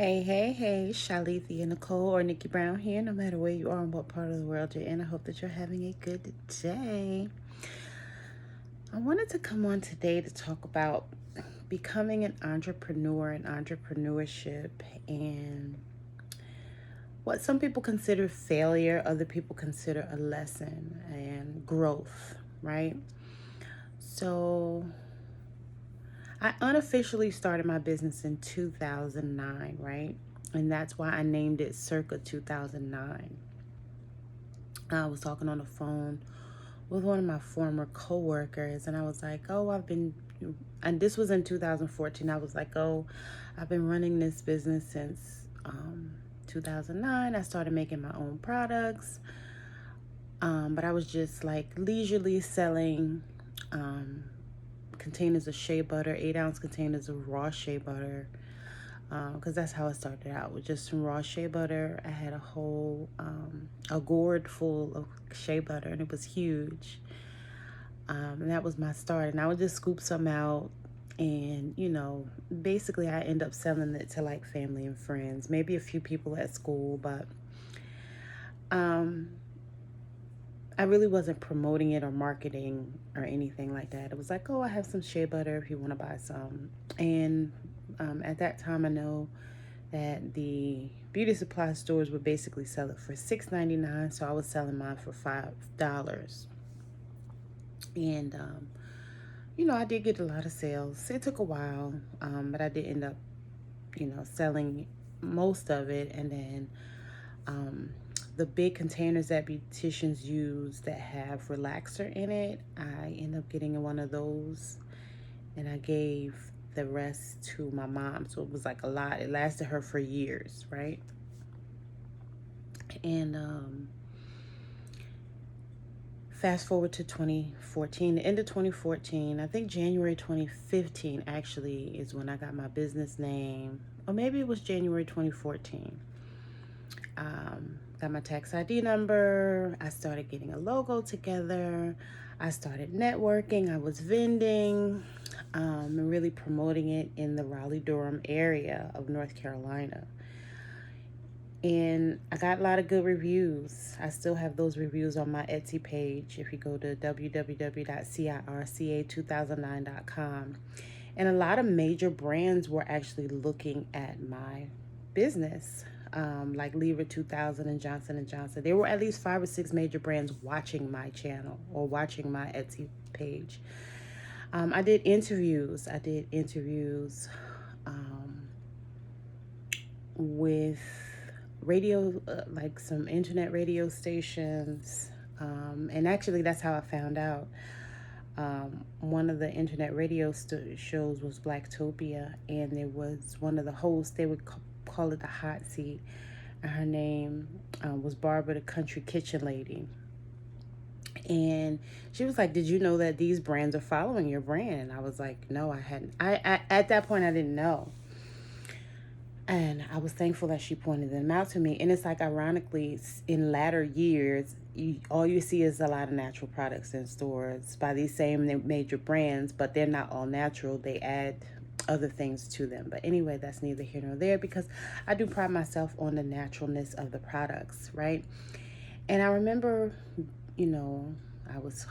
Hey, Shalethia, Nicole, or Nikki Brown here, no matter where you are and what part of the world you're in. I hope that you're having a good day. I wanted to come on today to talk about becoming an entrepreneur and entrepreneurship and what some people consider failure, other people consider a lesson and growth, right? So, I unofficially started my business in 2009, right? And that's why I named it Circa 2009. I was talking on the phone with one of my former coworkers, and I was like, "Oh, and this was in 2014. I was like, "Oh, I've been running this business since 2009. I started making my own products, but I was just like leisurely selling um, containers of shea butter, 8-ounce containers of raw shea butter, because that's how it started out, with just some raw shea butter. I had a gourd full of shea butter, and it was huge. And that was my start. And I would just scoop some out, and basically I end up selling it to like family and friends, maybe a few people at school, but um, I really wasn't promoting it or marketing or anything like that. It was like, oh, I have some shea butter if you want to buy some. And at that time, I know that the beauty supply stores would basically sell it for $6.99, so I was selling mine for $5. And I did get a lot of sales. It took a while, but I did end up, selling most of it. And then the big containers that beauticians use that have relaxer in it, I ended up getting one of those, and I gave the rest to my mom. So it was like a lot. It lasted her for years, right? And fast forward to 2014, the end of 2014, I think January 2015 actually is when I got my business name, or maybe it was January 2014. Got my tax ID number. I started getting a logo together. I started networking. I was vending and really promoting it in the Raleigh-Durham area of North Carolina. And I got a lot of good reviews. I still have those reviews on my Etsy page if you go to www.circa2009.com. And a lot of major brands were actually looking at my business, like Lever 2000 and Johnson & Johnson. There were at least 5 or 6 major brands watching my channel or watching my Etsy page. I did interviews. With radio, like some internet radio stations. And actually, that's how I found out. One of the internet radio shows was Blacktopia, and there was one of the hosts, they would call it the hot seat, and her name was Barbara the Country Kitchen Lady. And she was like, "Did you know that these brands are following your brand?" And I was like, "No, I hadn't. I at that point I didn't know." And I was thankful that she pointed them out to me. And it's like, ironically, in latter years, all you see is a lot of natural products in stores by these same major brands, but they're not all natural. They add other things to them. But anyway, that's neither here nor there, because I do pride myself on the naturalness of the products, right? And I remember, you know, I was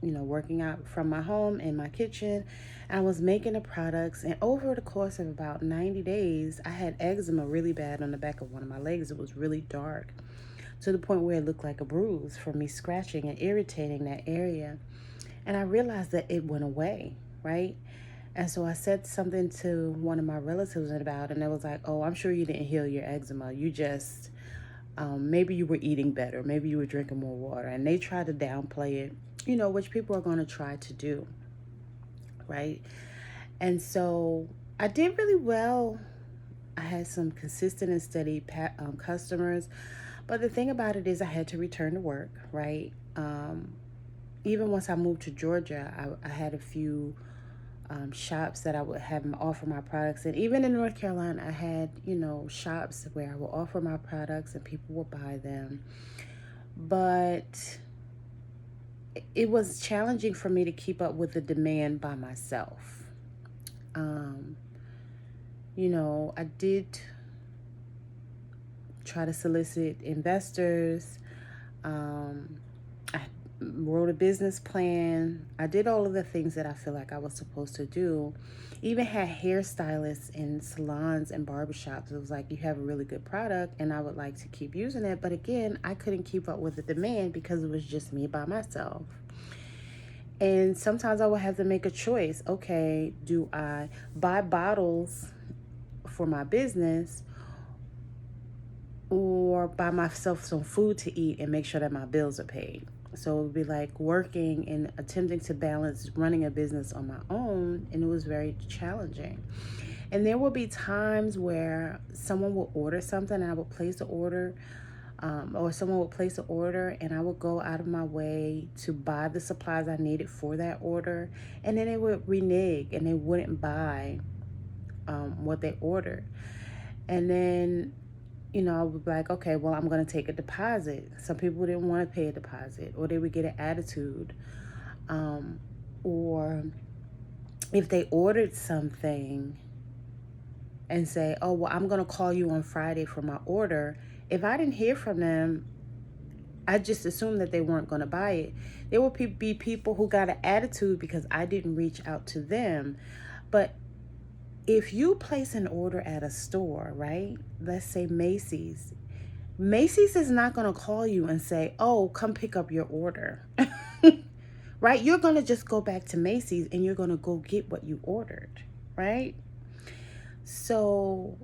working out from my home in my kitchen. I was making the products, and over the course of about 90 days, I had eczema really bad on the back of one of my legs. It was really dark to the point where it looked like a bruise from me scratching and irritating that area. And I realized that it went away, right? And so I said something to one of my relatives about it, and it was like, "Oh, I'm sure you didn't heal your eczema. You just maybe you were eating better, maybe you were drinking more water." And they try to downplay it, which people are going to try to do, right? And so I did really well. I had some consistent and steady customers. But the thing about it is, I had to return to work, right? Even once I moved to Georgia, I had a few shops that I would have them offer my products. And even in North Carolina, I had, shops where I would offer my products and people would buy them. But it was challenging for me to keep up with the demand by myself. I did try to solicit investors. I wrote a business plan. I did all of the things that I feel like I was supposed to do. Even had hairstylists in salons and barbershops. It was like, you have a really good product and I would like to keep using it. But again, I couldn't keep up with the demand because it was just me by myself. And sometimes I would have to make a choice. Okay, do I buy bottles for my business or buy myself some food to eat and make sure that my bills are paid? So it would be like working and attempting to balance running a business on my own, and it was very challenging. And there will be times where someone will order something and I would place the order, or someone would place an order and I would go out of my way to buy the supplies I needed for that order, and then they would renege and they wouldn't buy what they ordered. And then I would be like, okay, well, I'm going to take a deposit. Some people didn't want to pay a deposit, or they would get an attitude. Or if they ordered something and say, oh, well, I'm going to call you on Friday for my order. If I didn't hear from them, I just assumed that they weren't going to buy it. There will be people who got an attitude because I didn't reach out to them. But if you place an order at a store, right? Let's say Macy's. Macy's is not going to call you and say, oh, come pick up your order. Right? You're going to just go back to Macy's and you're going to go get what you ordered, right? So,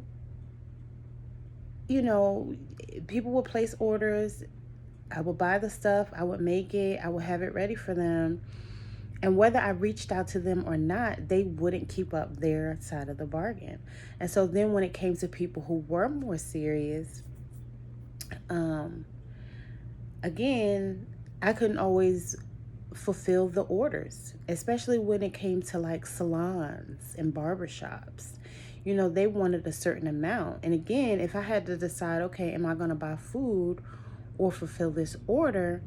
people would place orders. I would buy the stuff. I would make it. I would have it ready for them. And whether I reached out to them or not, they wouldn't keep up their side of the bargain. And so then when it came to people who were more serious, again, I couldn't always fulfill the orders, especially when it came to like salons and barbershops. They wanted a certain amount. And again, if I had to decide, okay, am I going to buy food or fulfill this order?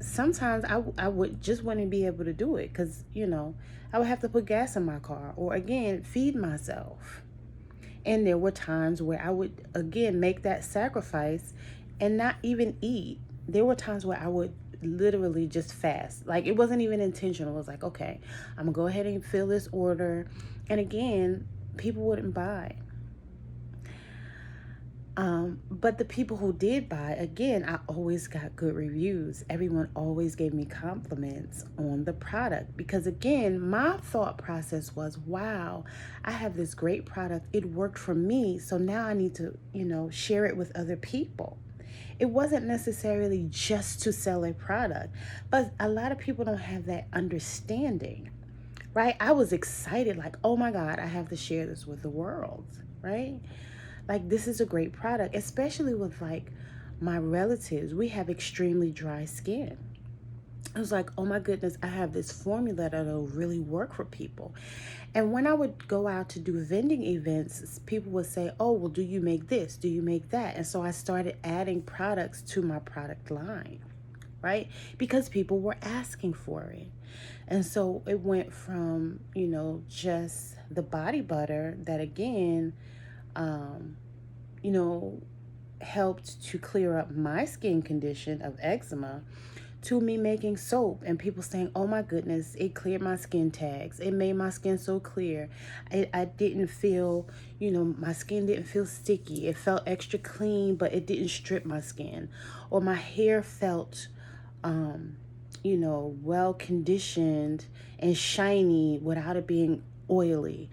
Sometimes I would just wouldn't be able to do it because, I would have to put gas in my car or, again, feed myself. And there were times where I would, again, make that sacrifice and not even eat. There were times where I would literally just fast. Like, it wasn't even intentional. It was like, okay, I'm going to go ahead and fill this order. And again, people wouldn't buy. But the people who did buy, again, I always got good reviews. Everyone always gave me compliments on the product because, again, my thought process was, wow, I have this great product. It worked for me. So now I need to, share it with other people. It wasn't necessarily just to sell a product, but a lot of people don't have that understanding, right? I was excited, like, oh my God, I have to share this with the world, right? Like, this is a great product, especially with like my relatives. We have extremely dry skin. I was like, oh my goodness, I have this formula that'll really work for people. And when I would go out to do vending events, people would say, oh, well, do you make this? Do you make that? And so I started adding products to my product line, right? Because people were asking for it. And so it went from, just the body butter that, again, helped to clear up my skin condition of eczema, to me making soap and people saying, oh my goodness, it cleared my skin tags. It made my skin so clear. I didn't feel, my skin didn't feel sticky. It felt extra clean, but it didn't strip my skin. Or my hair felt, well conditioned and shiny without it being oily.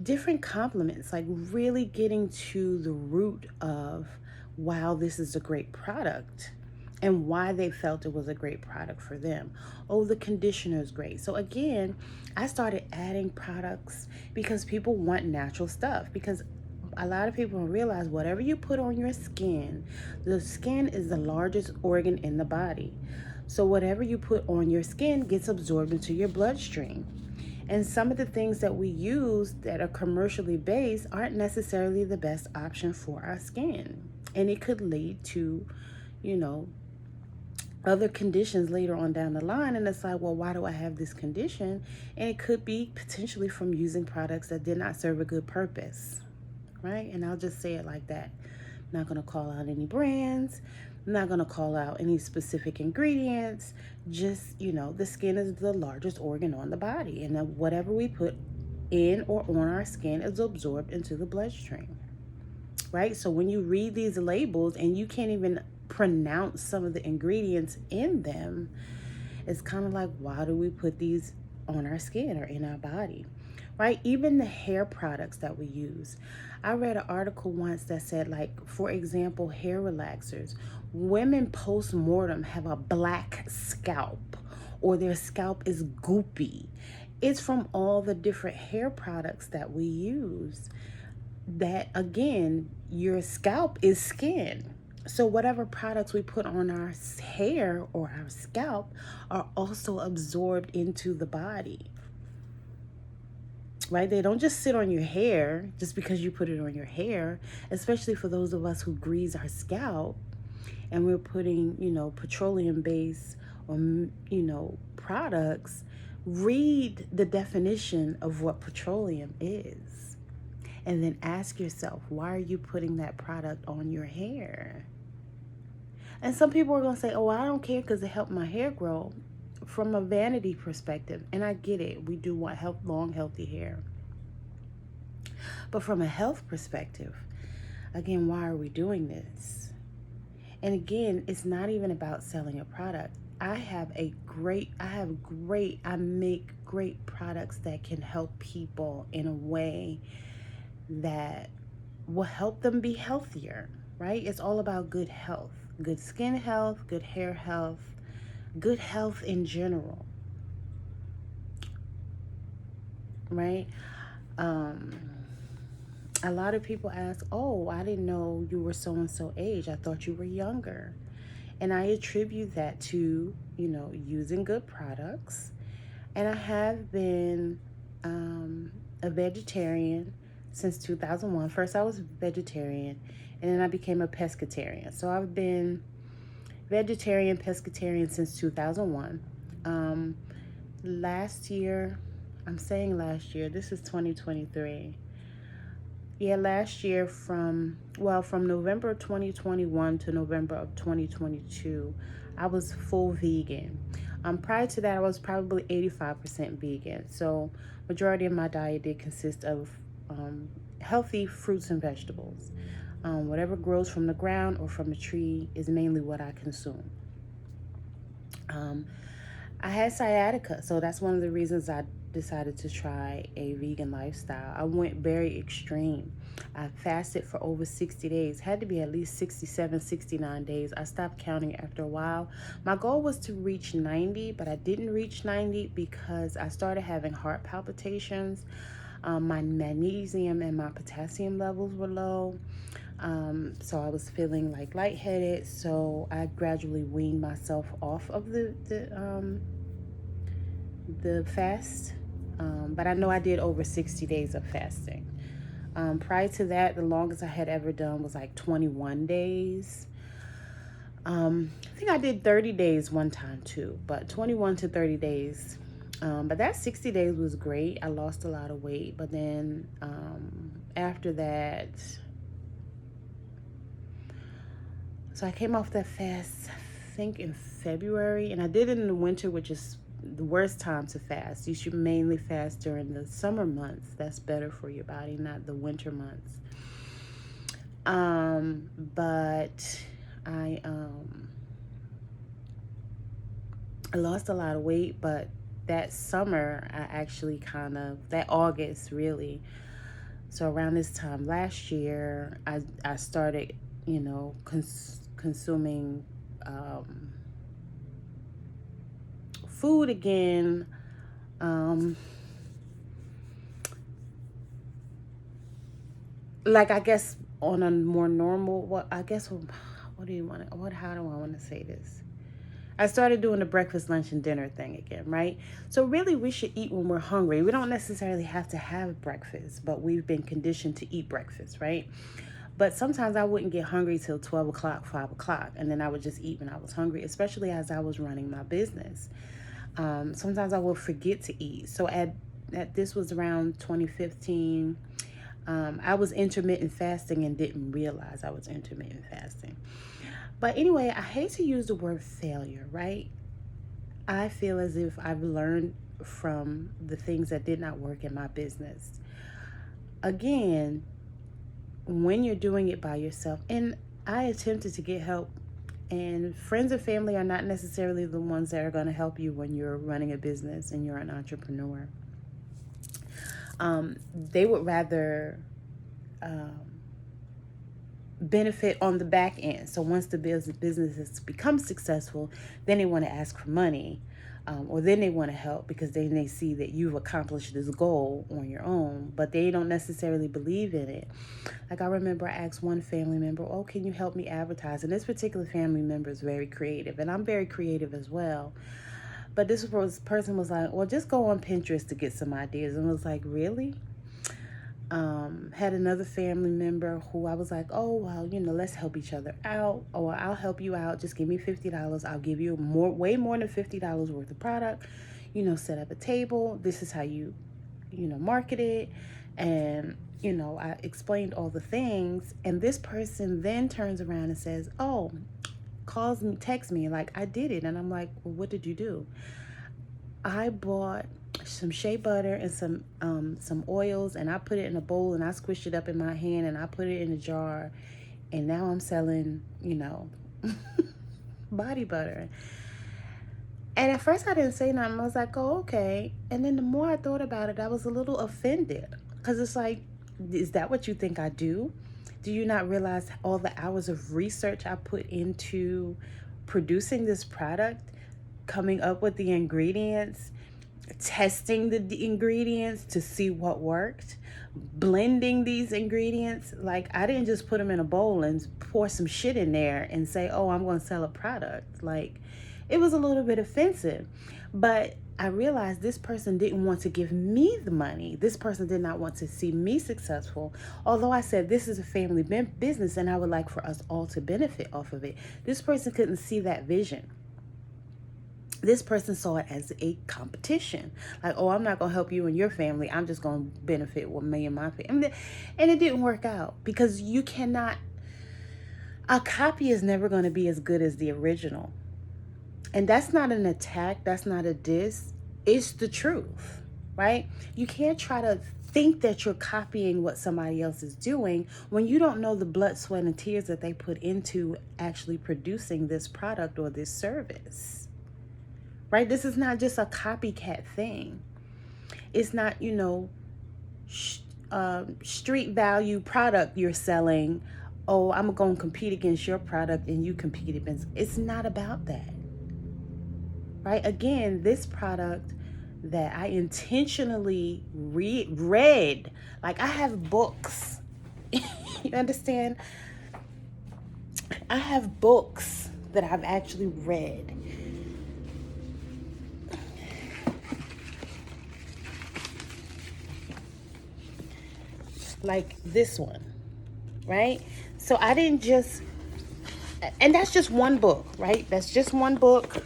Different compliments, like really getting to the root of, wow, this is a great product and why they felt it was a great product for them. Oh, the conditioner is great. So again, I started adding products because people want natural stuff, because a lot of people don't realize whatever you put on your skin, the skin is the largest organ in the body. So whatever you put on your skin gets absorbed into your bloodstream. And some of the things that we use that are commercially based aren't necessarily the best option for our skin. And it could lead to, other conditions later on down the line. And it's like, well, why do I have this condition? And it could be potentially from using products that did not serve a good purpose, right? And I'll just say it like that. I'm not going to call out any brands. I'm not going to call out any specific ingredients. Just, the skin is the largest organ on the body. And then whatever we put in or on our skin is absorbed into the bloodstream, right? So when you read these labels and you can't even pronounce some of the ingredients in them, it's kind of like, why do we put these on our skin or in our body, right? Even the hair products that we use. I read an article once that said, like, for example, hair relaxers. Women post-mortem have a black scalp or their scalp is goopy. It's from all the different hair products that we use. That, again, your scalp is skin. So whatever products we put on our hair or our scalp are also absorbed into the body, right? They don't just sit on your hair just because you put it on your hair, especially for those of us who grease our scalp and we're putting, petroleum-based or, products. Read the definition of what petroleum is. And then ask yourself, why are you putting that product on your hair? And some people are going to say, oh, I don't care because it helped my hair grow. From a vanity perspective, and I get it, we do want long, healthy hair. But from a health perspective, again, why are we doing this? And again, it's not even about selling a product. I make great products that can help people in a way that will help them be healthier, right? It's all about good health, good skin health, good hair health, good health in general, right? A lot of people ask, oh, I didn't know you were so-and-so age. I thought you were younger. And I attribute that to, using good products. And I have been a vegetarian since 2001. First, I was vegetarian, and then I became a pescatarian. So I've been vegetarian, pescatarian since 2001. Last year, I'm saying last year, this is 2023. Yeah, last year from November 2021 to November of 2022, I was full vegan. Prior to that, I was probably 85% vegan. So majority of my diet did consist of healthy fruits and vegetables. Whatever grows from the ground or from a tree is mainly what I consume. I had sciatica, so that's one of the reasons I decided to try a vegan lifestyle. I went very extreme. I fasted for over 60 days. Had to be at least 67, 69 days. I stopped counting after a while. My goal was to reach 90, but I didn't reach 90 because I started having heart palpitations. My magnesium and my potassium levels were low. So I was feeling like lightheaded. So I gradually weaned myself off of the fast. But I know I did over 60 days of fasting. Prior to that, the longest I had ever done was like 21 days. I think I did 30 days one time too, but 21 to 30 days. But that 60 days was great. I lost a lot of weight, but then after that, so I came off that fast, I think in February, and I did it in the winter, which is the worst time to fast. You should mainly fast during the summer months. That's better for your body, not the winter months. But I lost a lot of weight, but that summer, I actually that August really, so around this time last year, I started, consuming food again. Like, I guess on a more normal, how do I want to say this? I started doing the breakfast, lunch, and dinner thing again, right? So really, we should eat when we're hungry. We don't necessarily have to have breakfast, but we've been conditioned to eat breakfast, right? But sometimes I wouldn't get hungry till 12 o'clock, 5 o'clock, and then I would just eat when I was hungry, especially as I was running my business. Sometimes I would forget to eat. So at this was around 2015. I was intermittent fasting and didn't realize I was intermittent fasting. But anyway, I hate to use the word failure, right? I feel as if I've learned from the things that did not work in my business. Again, when you're doing it by yourself, and I attempted to get help, and friends and family are not necessarily the ones that are going to help you when you're running a business and you're an entrepreneur. They would rather benefit on the back end. So once the business has become successful, then they want to ask for money, or then they want to help because then they see that you've accomplished this goal on your own, but they don't necessarily believe in it. Like I remember I asked one family member, "Oh, can you help me advertise?" And this particular family member is very creative, and I'm very creative as well. But this person was like, "Well, just go on Pinterest to get some ideas." And I was like, "Really?" Had another family member who I was like, "Oh, well, let's help each other out. Oh, I'll help you out. Just give me $50. I'll give you way more than $50 worth of product. Set up a table. This is how you market it." And, I explained all the things. And this person then turns around and says, "Oh," calls me, texts me, like, "I did it." And I'm like, "Well, what did you do?" "I bought some shea butter and some oils, and I put it in a bowl, and I squished it up in my hand, and I put it in a jar, and now I'm selling, body butter." And at first I didn't say nothing. I was like, "Oh, okay." And then the more I thought about it, I was a little offended, because it's like, is that what you think I do? Do you not realize all the hours of research I put into producing this product, coming up with the ingredients, testing the ingredients to see what worked, blending these ingredients? Like, I didn't just put them in a bowl and pour some shit in there and say, "Oh, I'm going to sell a product." Like, it was a little bit offensive. But I realized this person didn't want to give me the money. This person did not want to see me successful. Although I said this is a family business and I would like for us all to benefit off of it, this person couldn't see that vision. This person saw it as a competition. Like, "Oh, I'm not going to help you and your family. I'm just going to benefit with me and my family." And it didn't work out, because you cannot, a copy is never going to be as good as the original. And that's not an attack. That's not a diss. It's the truth, right? You can't try to think that you're copying what somebody else is doing when you don't know the blood, sweat, and tears that they put into actually producing this product or this service. Right? This is not just a copycat thing. It's not, street value product you're selling. "Oh, I'm going to compete against your product and you compete against." It's not about that. Right? Again, this product that I intentionally read, like, I have books. You understand? I have books that I've actually read. Like this one, right? So I didn't just, and that's just one book, right? That's just one book.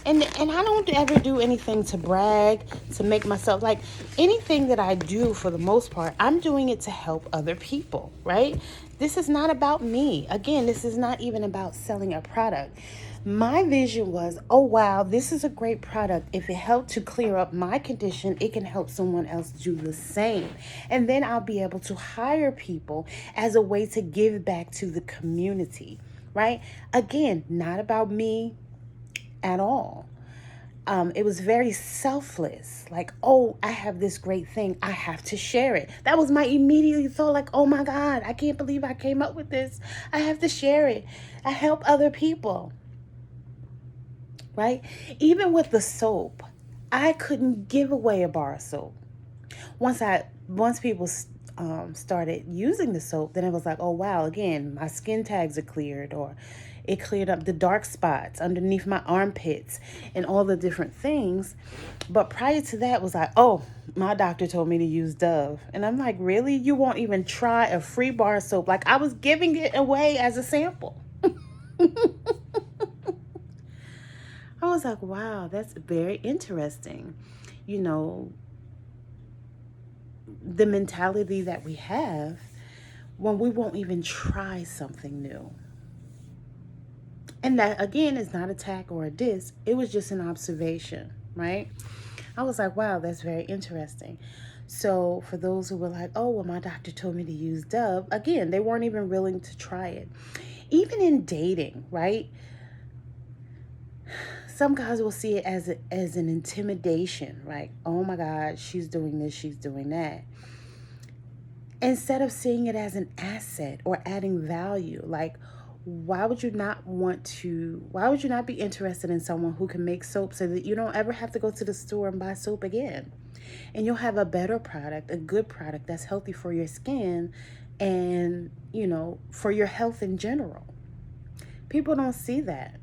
And I don't ever do anything to brag, to make myself, like, anything that I do, for the most part, I'm doing it to help other people, right? This is not about me. Again, this is not even about selling a product. My vision was, "Oh, wow, this is a great product. If it helped to clear up my condition, it can help someone else do the same. And then I'll be able to hire people as a way to give back to the community," right? Again, not about me at all. It was very selfless. Like, "Oh, I have this great thing. I have to share it." That was my immediate thought. Like, "Oh my God, I can't believe I came up with this. I have to share it. I help other people." Right? Even with the soap, I couldn't give away a bar of soap. Once people started using the soap, then it was like, "Oh wow, again, my skin tags are cleared," or it cleared up the dark spots underneath my armpits and all the different things. But prior to that was like, "Oh, My doctor told me to use Dove. And I'm like, really? You won't even try a free bar soap? Like, I was giving it away as a sample. I was like, wow, that's very interesting. You know, the mentality that we have when we won't even try something new. And that, again, is not attack or a diss. It was just an observation, right? I was like, wow, that's very interesting. So for those who were like, oh, well, my doctor told me to use Dove, again, they weren't even willing to try it. Even in dating, right? Some guys will see it as an intimidation, right? Oh my God, she's doing this, she's doing that. Instead of seeing it as an asset or adding value, like, why would you not be interested in someone who can make soap so that you don't ever have to go to the store and buy soap again? And you'll have a better product, a good product that's healthy for your skin and, for your health in general. People don't see that.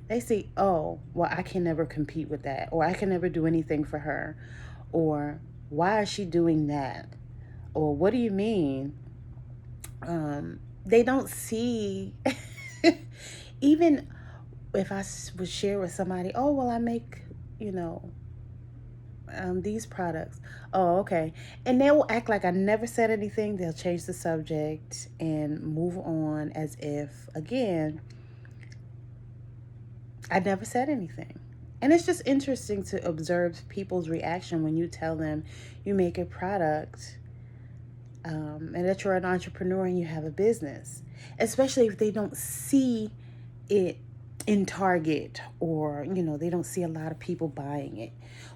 They see, oh, well, I can never compete with that, or I can never do anything for her, or why is she doing that? Or what do you mean? They don't see, even if I would share with somebody, oh, well, I make, these products. Oh, okay. And they will act like I never said anything. They'll change the subject and move on as if, again, I never said anything. And it's just interesting to observe people's reaction when you tell them you make a product and that you're an entrepreneur and you have a business, especially if they don't see it in Target or, they don't see a lot of people buying it.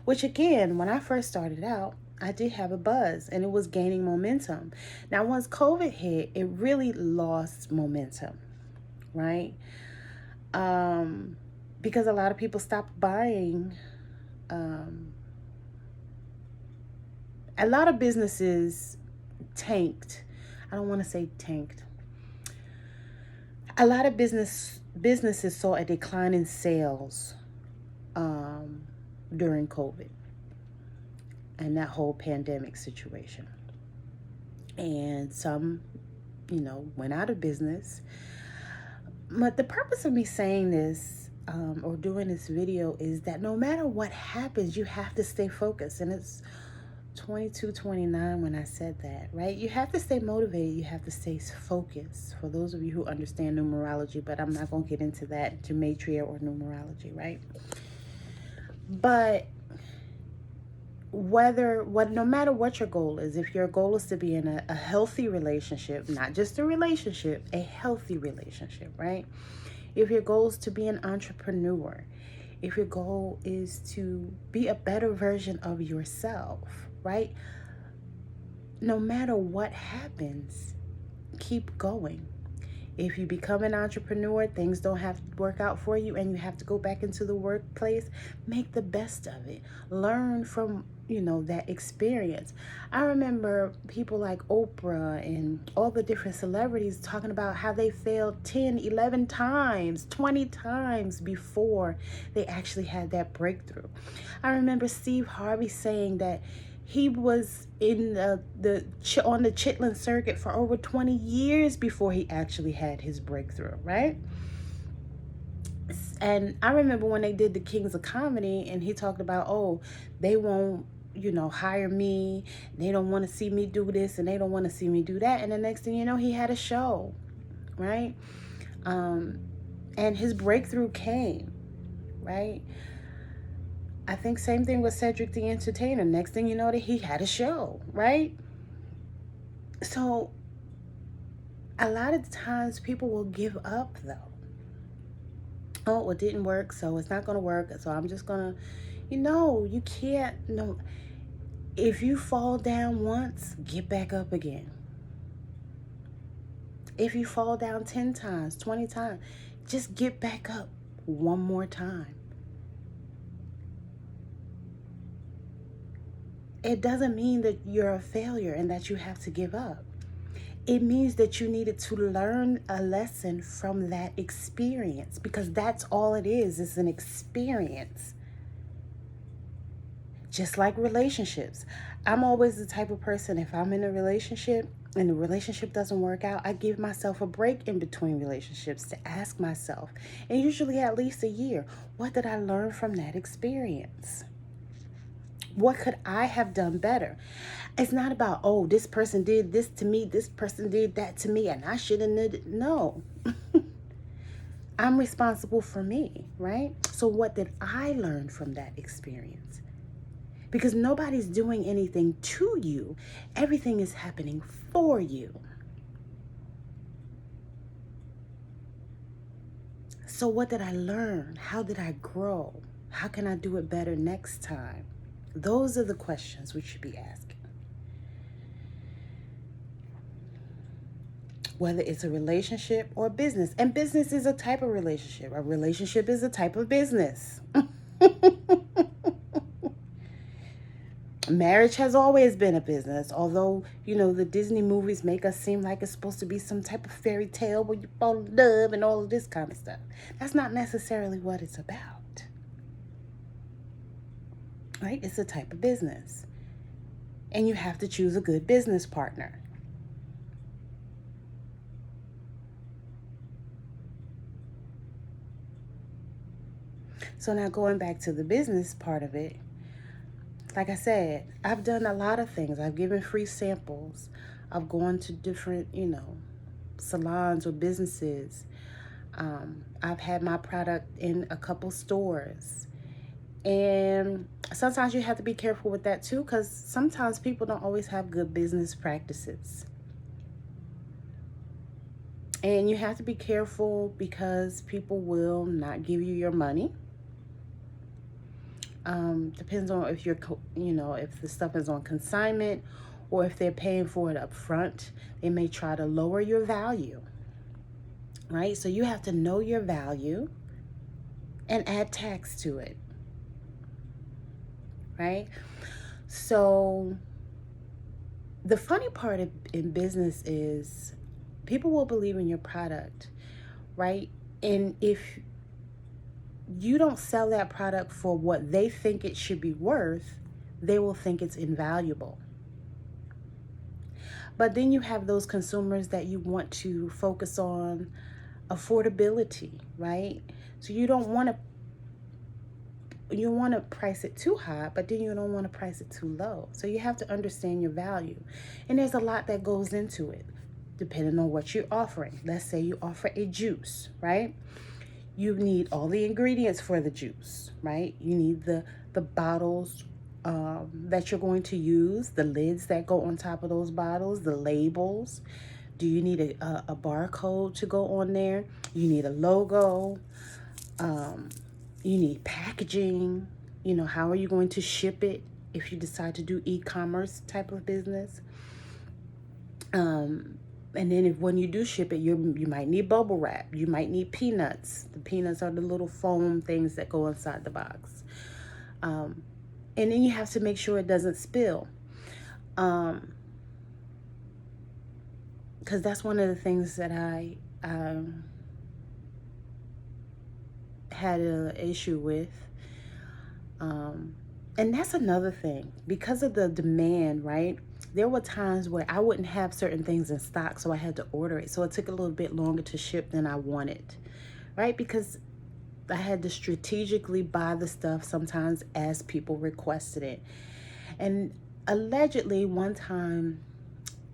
Which, again, when I first started out, I did have a buzz and it was gaining momentum. Now, once COVID hit, it really lost momentum, right? Because a lot of people stopped buying. A lot of businesses tanked. I don't want to say tanked. A lot of businesses saw a decline in sales during COVID and that whole pandemic situation. And some, went out of business. But the purpose of me saying this or doing this video is that no matter what happens, you have to stay focused. And it's 22:29 when I said that, right? You have to stay motivated. You have to stay focused. For those of you who understand numerology, but I'm not going to get into that, gematria or numerology, right? But no matter what your goal is, if your goal is to be in a healthy relationship, not just a relationship, a healthy relationship, right? If your goal is to be an entrepreneur, if your goal is to be a better version of yourself, right? No matter what happens, keep going. If you become an entrepreneur, things don't have to work out for you and you have to go back into the workplace, make the best of it. Learn from, that experience. I remember people like Oprah and all the different celebrities talking about how they failed 10, 11 times, 20 times before they actually had that breakthrough. I remember Steve Harvey saying that he was in on the Chitlin circuit for over 20 years before he actually had his breakthrough, right? And I remember when they did the Kings of Comedy and he talked about, oh, they won't, hire me. They don't want to see me do this and they don't want to see me do that. And the next thing you know, he had a show, right? And his breakthrough came, right? I think same thing with Cedric the Entertainer. Next thing you know, that he had a show, right? So a lot of times people will give up though. Oh, well, it didn't work, so it's not going to work. So I'm just going to, you can't, no. If you fall down once, get back up again. If you fall down 10 times, 20 times, just get back up one more time. It doesn't mean that you're a failure and that you have to give up. It means that you needed to learn a lesson from that experience, because that's all it is an experience. Just like relationships. I'm always the type of person, if I'm in a relationship and the relationship doesn't work out, I give myself a break in between relationships to ask myself, and usually at least a year, what did I learn from that experience? What could I have done better? It's not about, oh, this person did this to me, this person did that to me, and I shouldn't have. No. I'm responsible for me, right? So what did I learn from that experience? Because nobody's doing anything to you. Everything is happening for you. So what did I learn? How did I grow? How can I do it better next time? Those are the questions we should be asking. Whether it's a relationship or business. And business is a type of relationship. A relationship is a type of business. Marriage has always been a business, although, the Disney movies make us seem like it's supposed to be some type of fairy tale where you fall in love and all of this kind of stuff. That's not necessarily what it's about. Right? It's a type of business. And you have to choose a good business partner. So now going back to the business part of it, like I said, I've done a lot of things. I've given free samples. I've gone to different, salons or businesses. I've had my product in a couple stores. And sometimes you have to be careful with that too, because sometimes people don't always have good business practices. And you have to be careful because people will not give you your money. Depends on if if the stuff is on consignment or if they're paying for it up front. They may try to lower your value, right? So you have to know your value and add tax to it, right? So the funny part in business is people will believe in your product, right? And if you don't sell that product for what they think it should be worth, they will think it's invaluable. But then you have those consumers that you want to focus on affordability, right? So you want to price it too high, but then you don't want to price it too low. So you have to understand your value. And there's a lot that goes into it, depending on what you're offering. Let's say you offer a juice, right? You need all the ingredients for the juice, right? You need the bottles that you're going to use, the lids that go on top of those bottles, the labels. Do you need a barcode to go on there? You need a logo. You need packaging. How are you going to ship it if you decide to do e-commerce type of business? And then when you do ship it, you might need bubble wrap. You might need peanuts. The peanuts are the little foam things that go inside the box. And then you have to make sure it doesn't spill. Because that's one of the things that I had an issue with. And that's another thing. Because of the demand, right? There were times where I wouldn't have certain things in stock, so I had to order it. So it took a little bit longer to ship than I wanted, right? Because I had to strategically buy the stuff sometimes as people requested it. And allegedly, one time,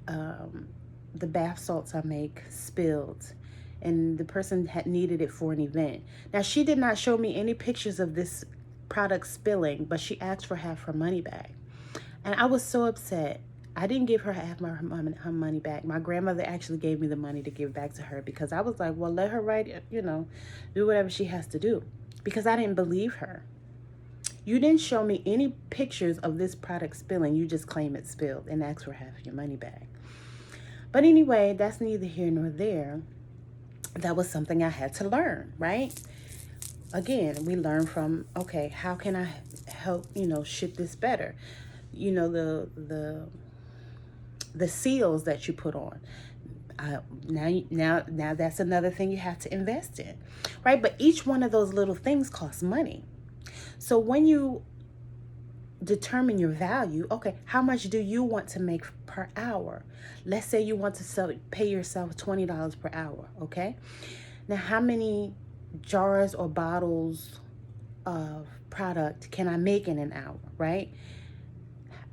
the bath salts I make spilled, and the person had needed it for an event. Now, she did not show me any pictures of this product spilling, but she asked for half her money back. And I was so upset. I didn't give her half her money back. My grandmother actually gave me the money to give back to her because I was like, well, let her do whatever she has to do, because I didn't believe her. You didn't show me any pictures of this product spilling. You just claim it spilled and ask for half your money back. But anyway, that's neither here nor there. That was something I had to learn, right? Again, we learn from, okay, how can I help, ship this better? The seals that you put on. Now that's another thing you have to invest in, right? But each one of those little things costs money. So when you determine your value. Okay, how much do you want to make per hour? Let's say you want to pay yourself $20 per hour. Okay, now how many jars or bottles of product can I make in an hour, right?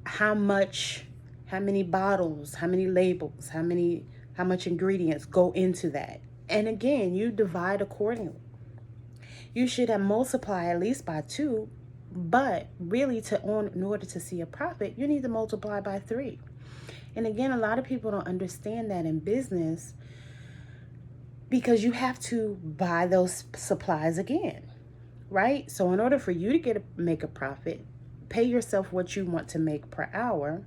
How much, how many bottles, how many labels, how much ingredients go into that? And again, you divide accordingly. You should have multiplied at least by 2, but really in order to see a profit, you need to multiply by 3. And again, a lot of people don't understand that in business, because you have to buy those supplies again, right? So in order for you to make a profit, pay yourself what you want to make per hour.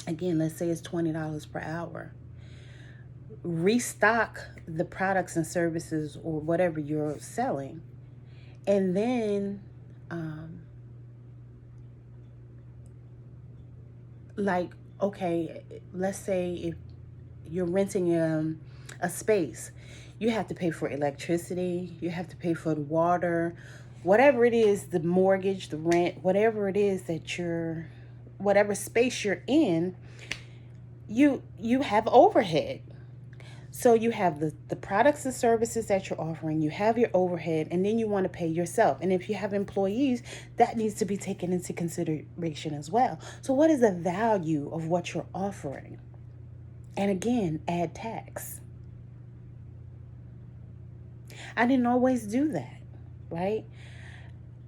Again, let's say it's $20 per hour. Restock the products and services or whatever you're selling. And then, okay, let's say if you're renting a space, you have to pay for electricity, you have to pay for the water, whatever it is, the mortgage, the rent, whatever it is whatever space you're in, you have overhead. So you have the products and services that you're offering, you have your overhead, and then you want to pay yourself. And if you have employees, that needs to be taken into consideration as well. So what is the value of what you're offering? And again, add tax. I didn't always do that, right?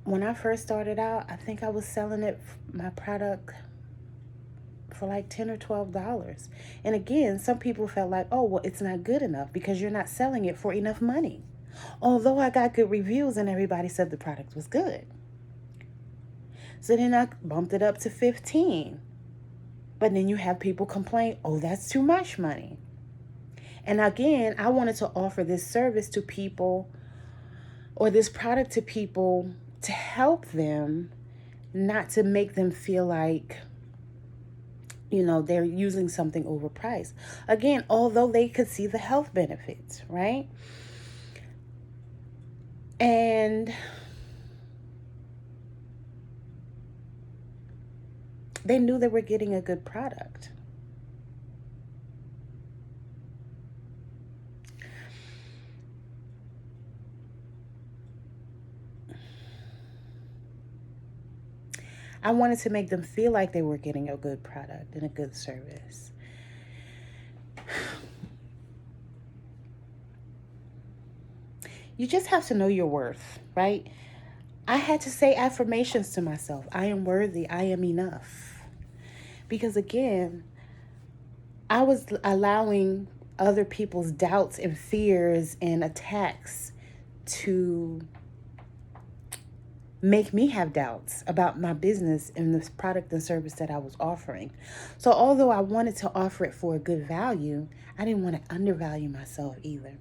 When I first started out, I think I was selling my product for like $10 or $12. And again, some people felt like, oh, well, it's not good enough because you're not selling it for enough money. Although I got good reviews and everybody said the product was good. So then I bumped it up to 15. But then you have people complain, oh, that's too much money. And again, I wanted to offer this service to people, or this product to people, to help them, not to make them feel like, they're using something overpriced. Again, although they could see the health benefits, right? And they knew they were getting a good product. I wanted to make them feel like they were getting a good product and a good service. You just have to know your worth, right? I had to say affirmations to myself. I am worthy. I am enough. Because again, I was allowing other people's doubts and fears and attacks to make me have doubts about my business and this product and service that I was offering. So although I wanted to offer it for a good value, I didn't want to undervalue myself either.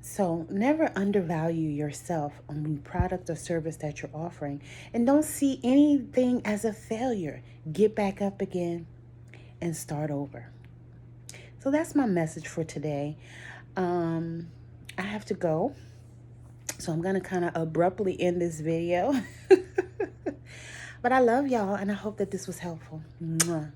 So never undervalue yourself on the product or service that you're offering, and don't see anything as a failure. Get back up again and start over. So that's my message for today. I have to go. So I'm going to kind of abruptly end this video. But I love y'all, and I hope that this was helpful. Mwah.